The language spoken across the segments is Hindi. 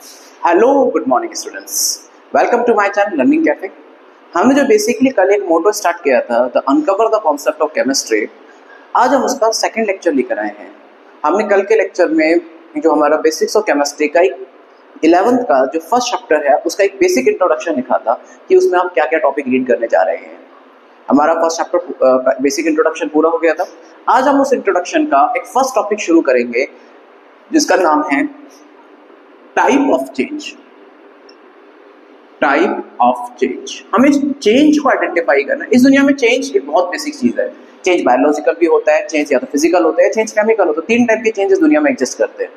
Hello good morning students, welcome to my channel learning cafe. हमने जो बेसिकली कल एक मोटो स्टार्ट किया था the uncover the concept of chemistry, आज हम उसका सेकंड लेक्चर लेकर आए हैं। हमने कल के लेक्चर में जो हमारा बेसिक्स ऑफ केमिस्ट्री का एक 11th का जो फर्स्ट चैप्टर है उसका एक बेसिक इंट्रोडक्शन लिखा था कि उसमें हम क्या क्या टॉपिक रीड करने जा रहे हैं। हमारा फर्स्ट चैप्टर बेसिक इंट्रोडक्शन पूरा हो गया था। आज हम उस इंट्रोडक्शन का एक फर्स्ट टॉपिक शुरू करेंगे जिसका नाम है type of change. Type of change, हमें चेंज को आइडेंटिफाई करना। इस दुनिया में चेंज एक बहुत बेसिक चीज है। चेंज बायोलॉजिकल भी होता है, चेंज या तो फिजिकल होता है, चेंज केमिकल होता है। तीन टाइप के चेंजेस दुनिया में एग्जिस्ट करते हैं।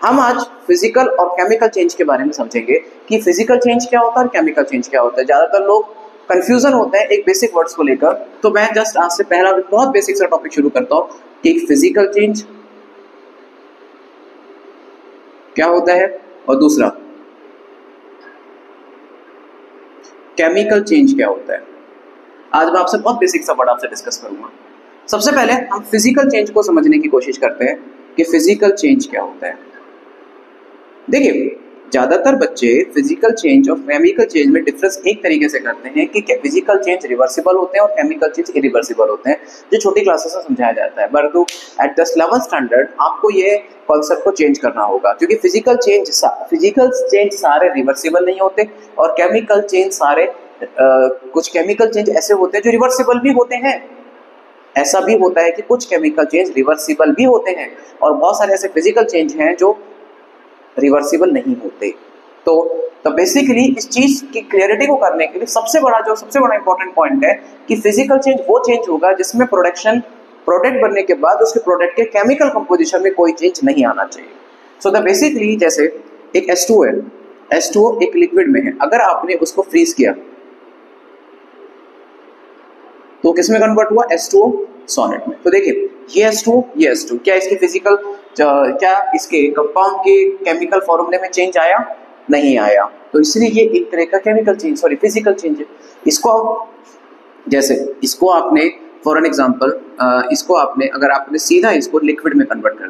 हम आज फिजिकल और केमिकल चेंज के बारे में समझेंगे कि फिजिकल चेंज क्या होता है और केमिकल चेंज क्या होता है। ज्यादातर लोग कंफ्यूजन होते हैं एक बेसिक वर्ड्स को लेकर, तो मैं जस्ट आज से पहला बहुत बेसिक सा टॉपिक शुरू करता हूँ कि फिजिकल चेंज क्या होता है और दूसरा केमिकल चेंज क्या होता है। आज मैं आपसे बहुत बेसिक सा वर्ड आपसे डिस्कस करूंगा। सबसे पहले हम फिजिकल चेंज को समझने की कोशिश करते हैं कि फिजिकल चेंज क्या होता है। देखिए, ज्यादातर बच्चे फिजिकल चेंज और केमिकल चेंज में डिफरेंस एक तरीके से करते हैं कि फिजिकल चेंज रिवर्सिबल होते हैं और केमिकल चेंज इरिवर्सिबल होते हैं, जो छोटी क्लासेस में समझाया जाता है। परंतु एट द 11th स्टैंडर्ड आपको ये कॉन्सेप्ट को चेंज करना होगा, क्योंकि फिजिकल चेंज सारे रिवर्सिबल नहीं होते और केमिकल चेंज सारे कुछ केमिकल चेंज ऐसे होते हैं जो रिवर्सिबल भी होते हैं। ऐसा भी होता है कि कुछ केमिकल चेंज रिवर्सिबल भी होते हैं और बहुत सारे ऐसे फिजिकल चेंज हैं जो रिवर्सिबल नहीं होते। तो बेसिकली इस चीज की क्लियरिटी को करने के लिए सबसे बड़ा इंपॉर्टेंट पॉइंट है कि फिजिकल चेंज वो चेंज होगा जिसमें प्रोडक्ट बनने के बाद उसके प्रोडक्ट के केमिकल कंपोजिशन में कोई चेंज नहीं आना चाहिए। सो द बेसिकली जैसे एक H2O है, H2O एक लिक्विड में है, अगर आपने उसको फ्रीज किया तो किसमें कन्वर्ट हुआ? H2O सॉलिड में। तो देखिए, ये H2O, क्या इसके फिजिकल क्या इसके कंपाउंड के केमिकल फॉर्मूले में चेंज आया? नहीं आया। तो इसलिए ये एक तरह का फिजिकल चेंज है। इसको आपने फॉर एन एग्जांपल अगर आपने सीधा इसको लिक्विड में कन्वर्ट कर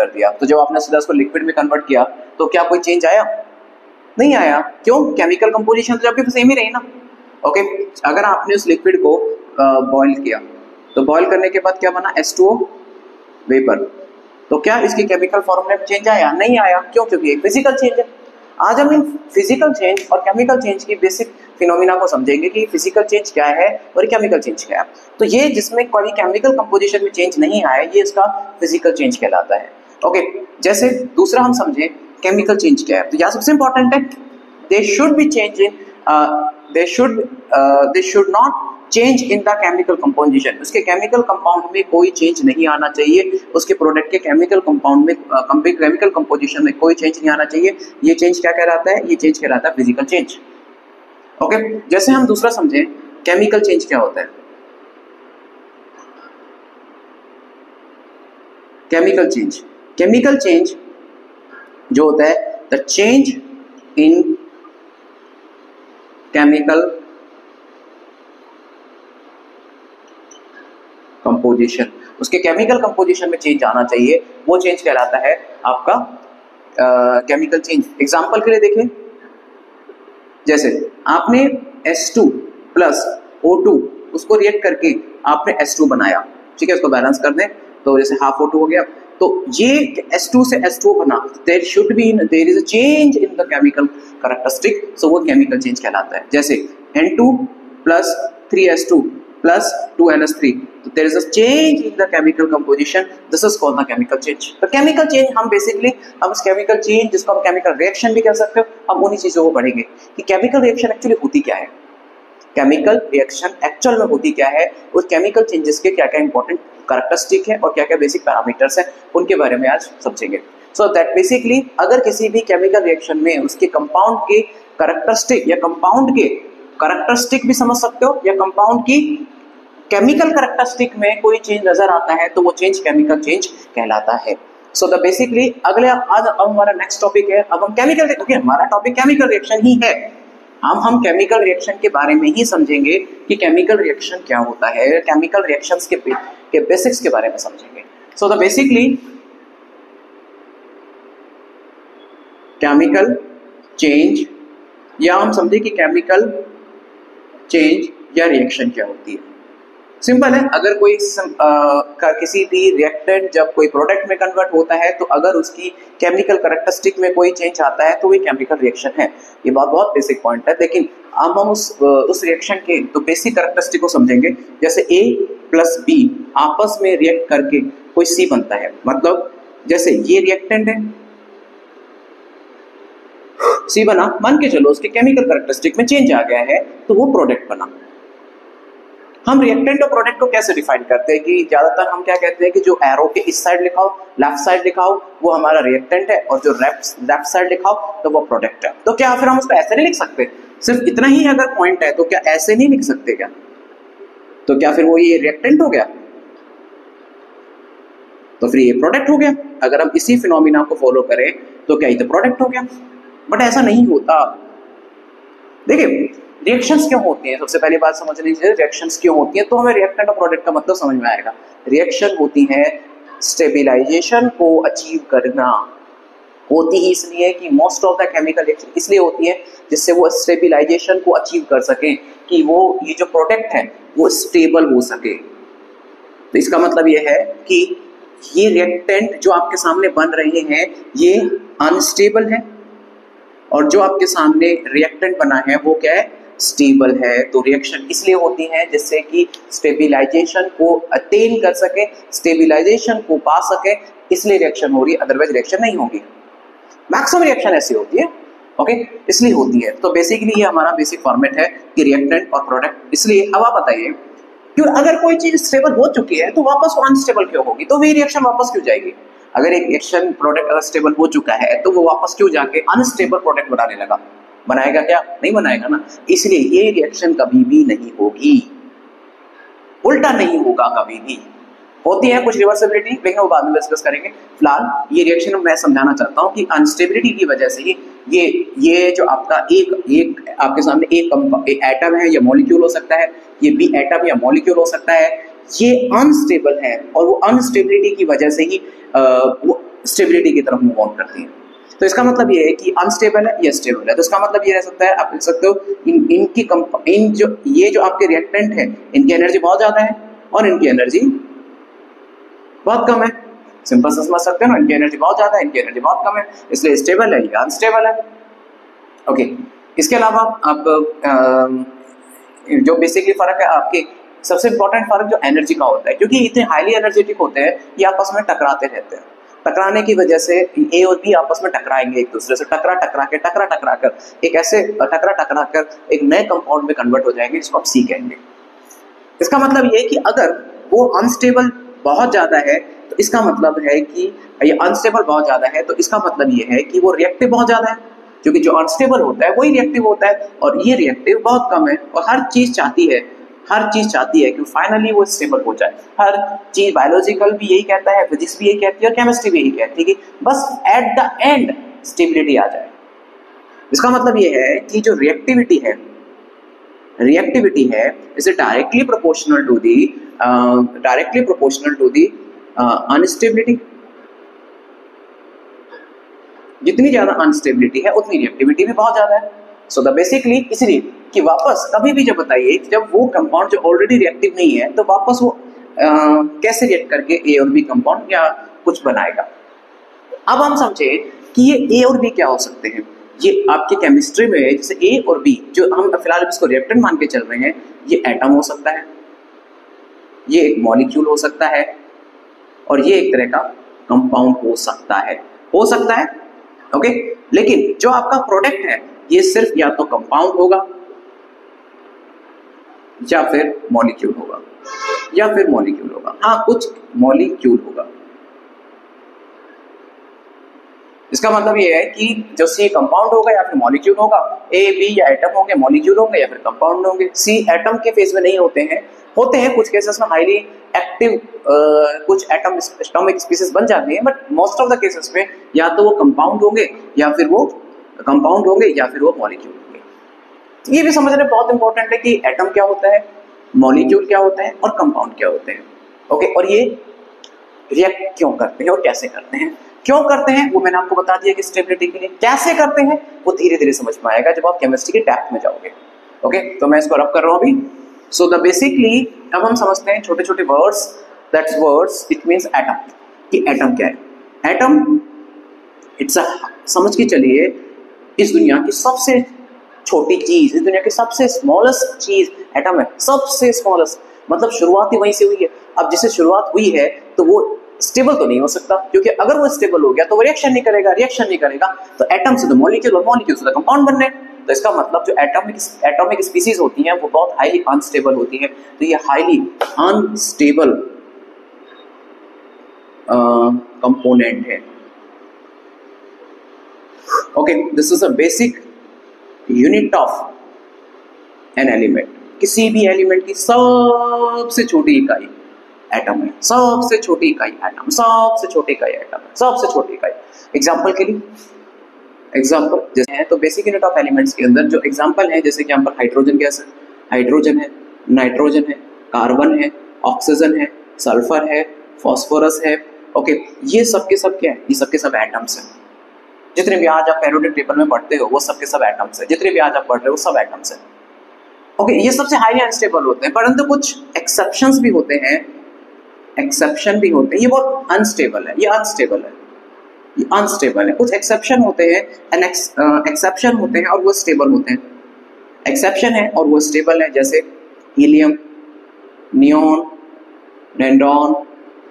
दिया, तो जब आपने सीधा इसको लिक्विड में कन्वर्ट किया तो क्या कोई चेंज आया? नहीं आया। क्यों? केमिकल कंपोजिशन तो जब भी सेम ही रही ना। ओके, अगर आपने उस लिक्विड को बॉईल किया तो बॉईल करने के बाद क्या बना? H2O vapour. तो क्या इसके केमिकल फॉर्मूले में चेंज आया? नहीं आया। क्यों? क्योंकि एक फिजिकल चेंज है। आज हम इन फिजिकल चेंज और केमिकल चेंज की बेसिक फिनोमिना को समझेंगे कि फिजिकल चेंज क्या है और केमिकल चेंज क्या है। तो ये जिसमें कोई केमिकल कंपोजिशन में चेंज नहीं आया, ये इसका फिजिकल चेंज कहलाता है। ओके, जैसे दूसरा हम समझे केमिकल चेंज क्या है, तो यहाँ सबसे इंपॉर्टेंट है they should not change in the chemical composition. उसके केमिकल कंपाउंड में कोई चेंज नहीं आना चाहिए, उसके प्रोडक्ट के केमिकल कंपाउंड में केमिकल कंपोजिशन में कोई चेंज नहीं आना चाहिए। ये चेंज क्या कहलाता है? ये चेंज कहलाता है फिजिकल चेंज। ओके, जैसे हम दूसरा समझें केमिकल चेंज क्या होता है। केमिकल चेंज जो होता है the change in chemical composition, उसके केमिकल कंपोजिशन में चेंज आना चाहिए, वो चेंज कहलाता है आपका केमिकल चेंज। एग्जांपल के लिए देखें, जैसे आपने H2 प्लस O2 उसको रिएक्ट करके आपने H2 बनाया, ठीक है, उसको बैलेंस कर दें तो जैसे हाफ O2 हो गया। तो ये H2 से H2 बना, there is a change in the chemical characteristic, so वो केमिकल चेंज कहलाता है। जैसे N2 plus 3H2 plus 2NH3, तो there is a change in the chemical composition, this is called the chemical change. तो केमिकल चेंज हम इस केमिकल चेंज जिसको हम केमिकल रिएक्शन भी कह सकते हो, हम उन्हीं चीजों को पढ़ेंगे कि केमिकल रिएक्शन एक्चुअली होती क्या है, केमिकल रिएक्शन एक्चुअल में होती क्या है, उस केमिकल चेंजेस के क्या क्या इंपॉर्टेंट कैरेक्टरिस्टिक है और क्या क्या बेसिक पैरामीटर्स है, उनके बारे में आज समझेंगे। सो दैट बेसिकली अगर किसी भी केमिकल रिएक्शन में उसके कंपाउंड के कैरेक्टरिस्टिक या कंपाउंड के कैरेक्टरिस्टिक भी समझ सकते हो या कंपाउंड की केमिकल कैरेक्टरिस्टिक में कोई चेंज नजर आता है तो वो चेंज केमिकल चेंज कहलाता है। सो द बेसिकली अब हमारा नेक्स्ट टॉपिक है, अब हम केमिकल, क्योंकि हमारा टॉपिक केमिकल रिएक्शन ही है, हम केमिकल रिएक्शन के बारे में ही समझेंगे कि केमिकल रिएक्शन क्या होता है, केमिकल रिएक्शंस के बेसिक्स के बारे में समझेंगे। सो द बेसिकली केमिकल चेंज, या हम समझे कि केमिकल चेंज या रिएक्शन क्या होती है। सिंपल है, अगर कोई किसी भी रिएक्टेंट जब कोई प्रोडक्ट में कन्वर्ट होता है तो अगर उसकी केमिकल कैरेक्टरिस्टिक में कोई चेंज आता है तो वो केमिकल रिएक्शन है। ये बहुत बेसिक पॉइंट है, लेकिन अब हम उस रिएक्शन के तो बेसिक कैरेक्टरिस्टिक को समझेंगे। जैसे A प्लस B आपस में रिएक्ट करके कोई C बनता है, मतलब जैसे ये रिएक्टेंट है C बना, मान के चलो उसके केमिकल कैरेक्टरिस्टिक में चेंज आ गया है तो वो प्रोडक्ट बना। हम रिएक्टेंट और प्रोडक्ट को कैसे डिफाइन करते हैं कि ज्यादातर हम क्या कहते हैं कि जो एरो के इस साइड लिखाओ, लेफ्ट साइड लिखाओ, वो हमारा रिएक्टेंट है, और जो लेफ्ट साइड लिखाओ तो वो प्रोडक्ट है। तो क्या फिर हम उसको ऐसे नहीं लिख सकते? सिर्फ इतना ही अगर पॉइंट है तो क्या ऐसे नहीं लिख सकते क्या? तो क्या फिर वो ये रिएक्टेंट हो गया? तो फिर ये प्रोडक्ट हो गया। अगर हम इसी फिनोमिना को फॉलो करें तो क्या ये तो प्रोडक्ट हो गया? बट ऐसा नहीं होता। देखिए रिएक्शंस क्यों होती हैं, सबसे पहली बात समझ लीजिए रिएक्शंस क्यों होती हैं, तो हमें रिएक्टेंट और प्रोडक्ट का मतलब समझ में आएगा। रिएक्शन होती है स्टेबिलाईजेशन को अचीव करना, होती ही इसलिए कि most of the chemical reaction इसलिए होती है जिससे वो स्टेबिलाईजेशन को अचीव कर सके, कि वो ये जो प्रोडक्ट है वो स्टेबल हो सके। तो इसका मतलब ये है कि ये रिएक्टेंट जो आपके सामने बन रहे हैं ये अनस्टेबल है, और जो आपके सामने रिएक्टेंट बना है वो क्या है? स्टेबल है। तो रिएक्शन इसलिए होती है जिससे कि स्टेबिलाईजेशन को अटेन कर सके, स्टेबिलाईजेशन को पा सके, इसलिए रिएक्शन हो रही है, अदरवाइज रिएक्शन नहीं होगी। मैक्सिमम रिएक्शन ऐसी होती है, ओके, इसलिए होती है। तो बेसिकली ये हमारा बेसिक फॉर्मेट है कि रिएक्टेंट और प्रोडक्ट। इसलिए अब आप बताइए कि अगर कोई चीज स्टेबल हो चुकी है तो वापस वो अनस्टेबल क्यों होगी? तो वही रिएक्शन वापस क्यों जाएगी? अगर एक रिएक्शन प्रोडक्ट अगर स्टेबल हो चुका है तो वो वापस क्यों जाके अनस्टेबल प्रोडक्ट बनाने लगा? बनाएगा क्या? नहीं बनाएगा ना। इसलिए ये रिएक्शन कभी भी नहीं होगी, उल्टा नहीं होगा कभी भी। होती है कुछ रिवर्सिबिलिटी, लेकिन वो बाद में डिस्कस करेंगे। फिलहाल ये रिएक्शन मैं समझाना चाहता हूँ कि अनस्टेबिलिटी की वजह से ही ये जो आपका एक आपके सामने एक एटम है या मॉलिक्यूल हो सकता है, ये भी एटम या मॉलिक्यूल हो सकता है, ये अनस्टेबल है, और वो अनस्टेबिलिटी की वजह से ही वो स्टेबिलिटी की तरफ मूव ऑन करती है। तो इसका मतलब ये है कि अनस्टेबल है या स्टेबल है। तो इसका मतलब ये रह सकता है, आप लिख सकते हो ये जो आपके रिएक्टेंट है इनकी एनर्जी बहुत ज्यादा है और इनकी एनर्जी बहुत कम है। सिंपल से समझ सकते हैं ना, इनकी एनर्जी बहुत ज्यादा है, इनकी एनर्जी बहुत कम है, इसलिए स्टेबल है या अनस्टेबल है। ओके, इसके अलावा आप जो बेसिकली फर्क है आपके, सबसे इंपॉर्टेंट फर्क जो एनर्जी का होता है, क्योंकि इतने हाईली एनर्जेटिक होते हैं ये आपस में टकराते रहते हैं। टकराने की वजह से ए और बी आपस में टकराएंगे, एक दूसरे से टकरा कर एक ऐसे टकरा कर एक नए कंपाउंड में कन्वर्ट हो जाएंगे, जिसको आप सी कहेंगे। इसका मतलब ये है कि अगर वो अनस्टेबल बहुत ज्यादा है तो इसका मतलब है कि ये अनस्टेबल बहुत ज्यादा है, तो इसका मतलब ये है कि वो रिएक्टिव बहुत ज्यादा है, क्योंकि जो अनस्टेबल होता है वही रिएक्टिव होता है, और ये रिएक्टिव बहुत कम है। और हर चीज चाहती है कि फाइनली वो स्टेबल हो जाए। हर चीज, बायोलॉजिकल भी यही कहता है, फिजिक्स भी यही कहती है, और केमिस्ट्री भी यही कहती है कि बस एट द एंड स्टेबिलिटी आ जाए। इसका मतलब ये है कि जो रिएक्टिविटी है is directly proportional to the unstability. जितनी ज्यादा अनस्टेबिलिटी है उतनी रिएक्टिविटी भी बहुत ज्यादा है। सो द बेसिकली इसलिए कि वापस कभी भी जब बताइए जब वो कंपाउंड जो ऑलरेडी रिएक्टिव नहीं है तो वापस वो कैसे रिएक्ट करके ए और बी कंपाउंड या कुछ बनाएगा। अब हम समझे कि ये ए और बी क्या हो सकते हैं। ये आपकी केमिस्ट्री में जैसे ए और बी, जो हम फिलहाल इसको रिएक्टेंट मान के चल रहे हैं, ये एटम हो सकता है, ये एक मॉलिक्यूल हो सकता है, और ये एक तरह का कंपाउंड हो सकता है ओके। लेकिन जो आपका प्रोडक्ट है ये सिर्फ या तो कंपाउंड होगा या फिर मॉलिक्यूल होगा, हाँ कुछ मॉलिक्यूल होगा। इसका मतलब ये है कि जो सी कंपाउंड होगा या फिर मॉलिक्यूल होगा, ए बी या एटम होंगे, मॉलिक्यूल होंगे या फिर कंपाउंड होंगे। सी एटम के फेज में नहीं होते हैं कुछ केसेस में हाईली एक्टिव कुछ एटॉमिक स्पीसीज बन जाती हैं, but most of the cases में या तो वो कंपाउंड होंगे या फिर वो मॉलिक्यूल होंगे। ये भी समझना बहुत इंपॉर्टेंट है कि एटम क्या होता है, मॉलिक्यूल क्या होता है और कंपाउंड क्या होते हैं ओके। और ये रिएक्ट क्यों करते हैं और कैसे करते हैं, क्यों करते हैं वो मैंने आपको बता दिया कि स्टेबिलिटी के लिए। कैसे करते हैं वो धीरे धीरे समझ में आएगा जब आप केमिस्ट्री के डेप्थ में जाओगे। ओके, तो मैं इसको रब कर रहा हूं अभी। सो द बेसिकली अब हम समझते हैं छोटे छोटे words, that's words it means atom, कि एटम क्या है। एटम इट्स अ, समझ के चलिए इस दुनिया की सबसे छोटी चीज, इस दुनिया की सबसे स्मॉलेस्ट चीज एटम है, सबसे स्मॉलेस्ट, मतलब शुरुआत ही वहीं से हुई है। अब जैसे शुरुआत हुई है तो वो स्टेबल तो नहीं हो सकता, क्योंकि अगर वो स्टेबल हो गया तो वो रिएक्शन नहीं करेगा, रिएक्शन नहीं करेगा तो एटम से तो मॉलिक्यूल और मॉलिक्यूल से तो कंपाउंड बनने। तो इसका मतलब जो एटॉमिक स्पीसीज होती हैं वो बहुत हाईली अनस्टेबल होती हैं। तो ये हाईली अनस्टेबल कंपोनेंट है। Okay, this is a basic unit of an element. किसी भी एलिमेंट की सबसे छोटी इकाई एटम है, सबसे छोटी इकाई एटम, सबसे छोटी इकाई एटम है, सबसे छोटी इकाई। एग्जांपल के लिए, एग्जांपल जैसे हैं तो बेसिक यूनिट ऑफ एलिमेंट्स के अंदर जो एग्जांपल है, जैसे कि यहाँ पर हाइड्रोजन गैस है, हाइड्रोजन है, नाइट्रोजन है, कार्बन है, ऑक्सीजन है, सल्फर है, फास्फोरस है। ओके, ये सब के सब क्या है, ये सब के सब एटम्स हैं। जितने भी आज आप पेरियोडिक टेबल में पढ़ते हो वो सब के सब एटम्स है, जितने भी आज आप पढ़ रहे हो वो सब एटम्स है। ओके, ये सबसे हाईली अनस्टेबल होते हैं, परंतु कुछ एक्सेप्शंस भी होते हैं, एक्सेप्शन भी होते हैं, ये बहुत अनस्टेबल है, ये अनस्टेबल है, ये अनस्टेबल है। कुछ एक्सेप्शन होते हैं, एक्सेप्शन होते हैं और वो स्टेबल होते हैं। एक्सेप्शन है और वो स्टेबल है, जैसे helium, neon, radon,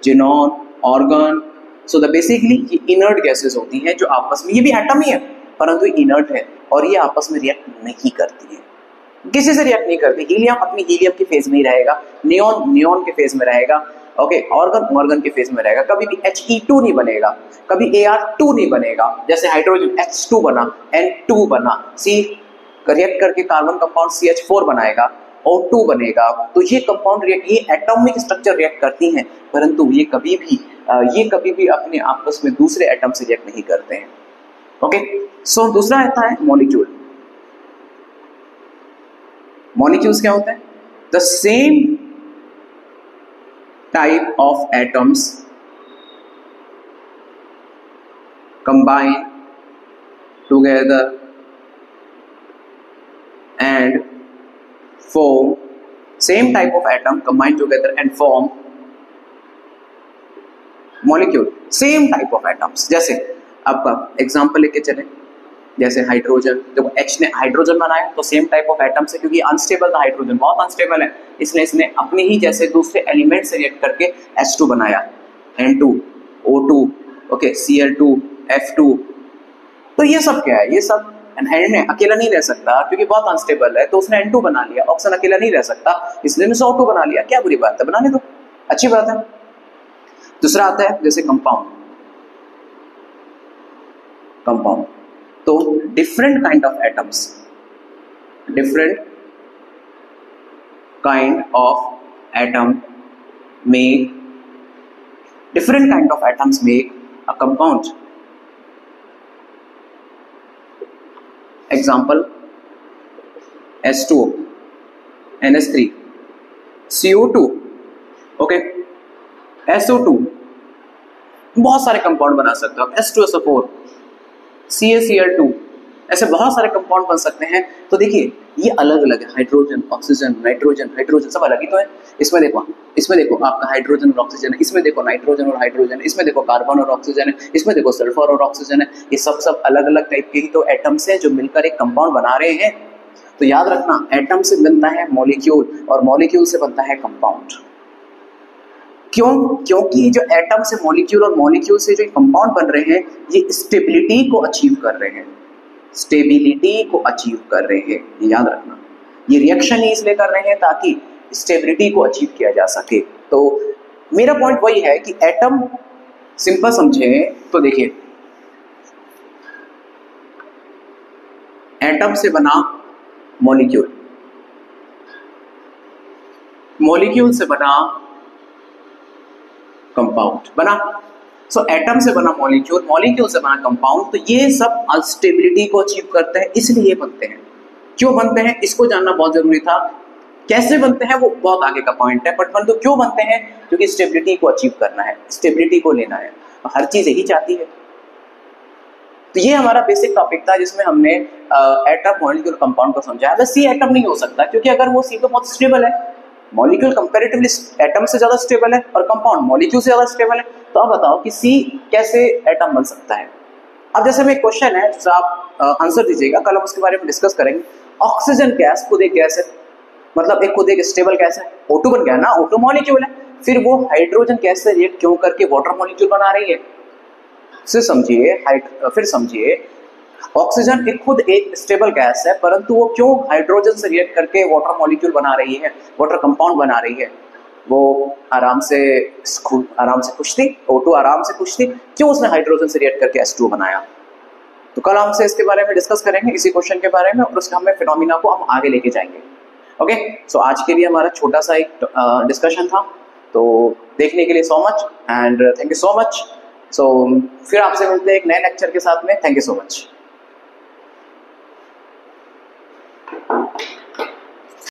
xenon, argon. So the basically ये इनर्ट गैसेस होती हैं जो आपस में, ये भी एटम ही है परंतु इनर्ट है और ये आपस में रिएक्ट नहीं करती है, किसी से रिएक्ट नहीं करती। हीलियम अपनी हीलियम के फेज में ही रहेगा, नियॉन नियॉन के फेज में रहेगा, ओके, ऑर्गन ऑर्गन के फेज में रहेगा, कभी भी He2 नहीं बनेगा, कभी Ar2 नहीं बनेगा। जैसे हाइड्रोजन H2 बना, N2 बना, C रिएक्ट करके कार्बन कंपाउंड CH4 बनाएगा, O2 बनेगा। तो ये कंपाउंड रिएक्ट, ये एटॉमिक स्ट्रक्चर रिएक्ट करती हैं, परंतु ये कभी भी अपने आपस में दूसरे एटम से रिएक्ट नहीं करते हैं। ओके, सो दूसरा आता है मॉलिक्यूल। मॉलिक्यूल्स क्या होते हैं? The same type of atoms combine together and form, same type of atom combine together and form molecule, same type of atoms। जैसे आपका एग्जांपल लेके चले, जैसे हाइड्रोजन, जब H ने हाइड्रोजन बनाया तो सेम टाइप ऑफ एटम से, क्योंकि अनस्टेबल था हाइड्रोजन, बहुत अनस्टेबल है, इसलिए इसने अपने ही जैसे दूसरे एलिमेंट से रिएक्ट करके H2 बनाया, N2, O2, okay, Cl2, F2। तो ये सब क्या है, ये सब N अकेला नहीं रह सकता क्योंकि बहुत अनस्टेबल है, तो उसने N2 बना लिया। ऑक्सीजन अकेला नहीं रह सकता इसलिए उसने O2 बना लिया। क्या बुरी बात है, बनाने दो, अच्छी बात है। दूसरा आता है जैसे कंपाउंड। कंपाउंड तो different kind of atoms, different kind of atom make, different kind of atoms make a compound। Example H2O, NH3, CO2, okay, SO2, बहुत सारे कंपाउंड बना सकते हो, H2SO4, CaCl2, ऐसे बहुत सारे कंपाउंड बन सकते हैं। तो देखिए ये अलग अलग है, हाइड्रोजन, ऑक्सीजन, नाइट्रोजन, हाइड्रोजन सब अलग ही तो है। इसमें देखो आपका हाइड्रोजन और ऑक्सीजन है, इसमें देखो नाइट्रोजन और हाइड्रोजन, इसमें देखो कार्बन और ऑक्सीजन है, इसमें देखो सल्फर और ऑक्सीजन है। ये सब अलग अलग टाइप के ही तो एटम्स हैं जो मिलकर एक कंपाउंड बना रहे हैं। तो याद रखना, एटम से बनता है मॉलिक्यूल और मॉलिक्यूल से बनता है कंपाउंड। क्योंकि जो एटम से मॉलिक्यूल और मॉलिक्यूल से जो कंपाउंड बन रहे हैं ये स्टेबिलिटी को अचीव कर रहे हैं, स्टेबिलिटी को अचीव कर रहे हैं, ये याद रखना। ये रिएक्शन ही इसलिए कर रहे हैं ताकि स्टेबिलिटी को अचीव किया जा सके। तो मेरा पॉइंट वही है कि एटम सिंपल समझे तो देखिए, एटम से बना मॉलिक्यूल, मॉलिक्यूल से बना कंपाउंड बना। सो एटम से बना मॉलिक्यूल, मॉलिक्यूल से बना कंपाउंड। तो ये सब स्टेबिलिटी को अचीव करते हैं, इसलिए बनते हैं। क्यों बनते हैं इसको जानना बहुत जरूरी था। कैसे बनते हैं वो बहुत आगे का पॉइंट है, बट परंतु क्यों बनते हैं, क्योंकि स्टेबिलिटी को अचीव करना है, स्टेबिलिटी को लेना है। हर चीज यही चाहती है। तो ये हमारा बेसिक टॉपिक था जिसमें हमने एटम, मॉलिक्यूल, कंपाउंड को समझा। बस सी एटम नहीं हो सकता क्योंकि अगर वो सी तो बहुत स्टेबल है, मॉलिक्यूल कंपैरेटिवली एटम से ज्यादा स्टेबल है और कंपाउंड मॉलिक्यूल से ज्यादा स्टेबल है। तो अब बताओ कि सी कैसे एटम बन सकता है। अब जैसे में एक क्वेश्चन है जिसका आप आंसर दीजिएगा, कल हम उसके बारे में डिस्कस करेंगे। ऑक्सीजन गैस खुद एक गैस है, मतलब एक खुद एक स्टेबल गैस है, O2 बन गया ना, O2 मॉलिक्यूल है, फिर वो हाइड्रोजन गैस से रिएक्ट क्यों करके वाटर मॉलिक्यूल बना रही है। फिर समझिए ऑक्सीजन एक खुद एक स्टेबल गैस है, परंतु वो क्यों हाइड्रोजन से रिएक्ट करके वाटर मॉलिक्यूल बना रही है, वाटर कंपाउंड बना रही है। वो आराम से खुश थी, O2 आराम से खुश थी, क्यों उसने हाइड्रोजन से रिएक्ट करके H2 बनाया। तो कल हमसे इसके बारे में डिस्कस करेंगे, इसी क्वेश्चन के बारे में, और उसके हमें फिनोमिना को हम आगे लेके जाएंगे। ओके, सो आज के लिए हमारा छोटा सा एक डिस्कशन था। तो देखने के लिए so much and thank you so much. So फिर आपसे मिलते हैं एक नए लेक्चर के साथ में। Thank you so much.